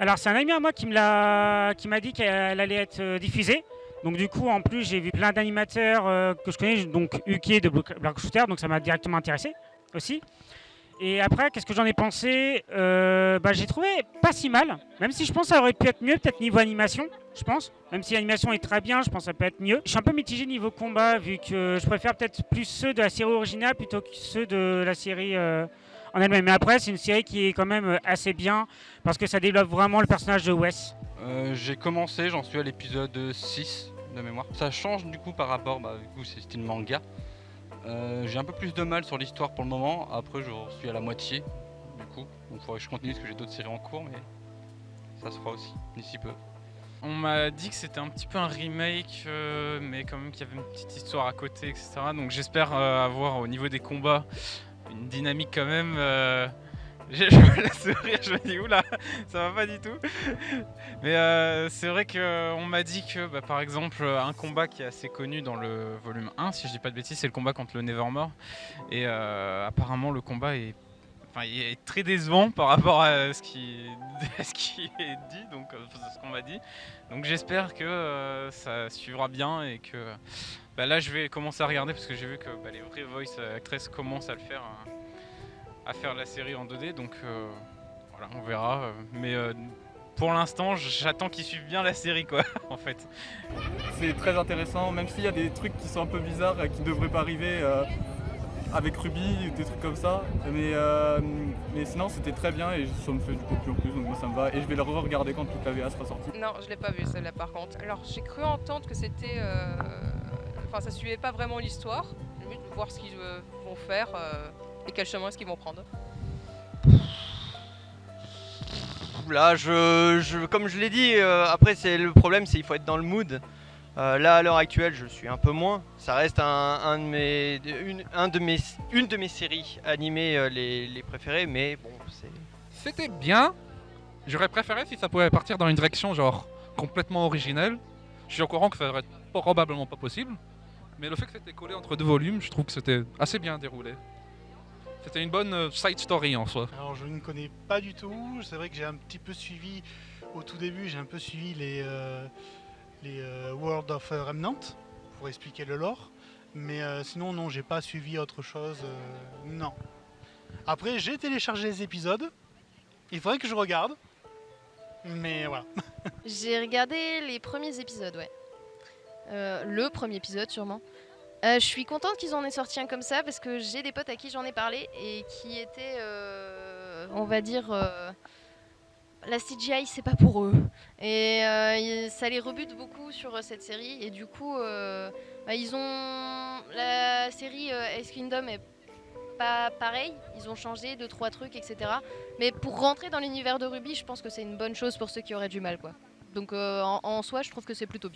Alors c'est un ami à moi qui m'a dit qu'elle allait être diffusée. Donc du coup, en plus, j'ai vu plein d'animateurs que je connais, donc Uki de Black Shooter, donc ça m'a directement intéressé aussi. Et après, qu'est-ce que j'en ai pensé? J'ai trouvé pas si mal, même si je pense que ça aurait pu être mieux, peut-être niveau animation, je pense. Même si l'animation est très bien, je pense que ça peut être mieux. Je suis un peu mitigé niveau combat, vu que je préfère peut-être plus ceux de la série originale plutôt que ceux de la série en elle-même. Mais après, c'est une série qui est quand même assez bien, parce que ça développe vraiment le personnage de Wes. J'ai commencé, j'en suis à l'épisode 6 de mémoire. Ça change du coup par rapport, du coup c'est style manga. J'ai un peu plus de mal sur l'histoire pour le moment, après je suis à la moitié du coup. Donc il faudrait que je continue parce que j'ai d'autres séries en cours, mais ça se fera aussi, d'ici peu. On m'a dit que c'était un petit peu un remake, mais quand même qu'il y avait une petite histoire à côté, etc. Donc j'espère avoir au niveau des combats une dynamique quand même. Je me laisse rire, je me dis oula, ça va pas du tout. Mais c'est vrai qu'on m'a dit que par exemple un combat qui est assez connu dans le volume 1, si je dis pas de bêtises, c'est le combat contre le Nevermore. Et apparemment le combat est, il est très décevant par rapport à ce qui, à ce qui est dit, donc c'est ce qu'on m'a dit. Donc j'espère que ça suivra bien et que là je vais commencer à regarder parce que j'ai vu que les vraies voice actresses commencent à le faire. À faire la série en 2D, donc voilà, on verra. Mais pour l'instant, j'attends qu'ils suivent bien la série, quoi, en fait. C'est très intéressant, même s'il y a des trucs qui sont un peu bizarres et qui ne devraient pas arriver avec Ruby, des trucs comme ça. Mais sinon, c'était très bien et ça me fait du coup plus en plus, donc moi ça me va. Et je vais le re-regarder quand toute la VA sera sortie. Non, je l'ai pas vu celle-là par contre. Alors j'ai cru entendre que c'était. Enfin, ça suivait pas vraiment l'histoire. J'ai envie de voir ce qu'ils vont faire et quel chemin est-ce qu'ils vont prendre. Là, comme je l'ai dit, après c'est le problème, c'est qu'il faut être dans le mood. Là, à l'heure actuelle, je suis un peu moins. Ça reste une de mes séries animées les préférées, mais bon, c'est. C'était bien. J'aurais préféré si ça pouvait partir dans une direction genre complètement originelle. Je suis au courant que ça serait probablement pas possible. Mais le fait que c'était collé entre deux volumes, je trouve que c'était assez bien déroulé. C'était une bonne side story en soi. Alors je ne connais pas du tout, c'est vrai que j'ai un petit peu suivi, au tout début j'ai un peu suivi les World of Remnant, pour expliquer le lore, mais sinon non, j'ai pas suivi autre chose, non. Après j'ai téléchargé les épisodes, il faudrait que je regarde, mais voilà. J'ai regardé les premiers épisodes, ouais. Le premier épisode sûrement. Je suis contente qu'ils en aient sorti un comme ça parce que j'ai des potes à qui j'en ai parlé et qui étaient, on va dire, la CGI c'est pas pour eux. Et ça les rebute beaucoup sur cette série et du coup, ils ont la série Ice Kingdom est pas pareil, ils ont changé 2-3 trucs, etc. Mais pour rentrer dans l'univers de Ruby, je pense que c'est une bonne chose pour ceux qui auraient du mal, quoi. Donc en soi, je trouve que c'est plutôt bien.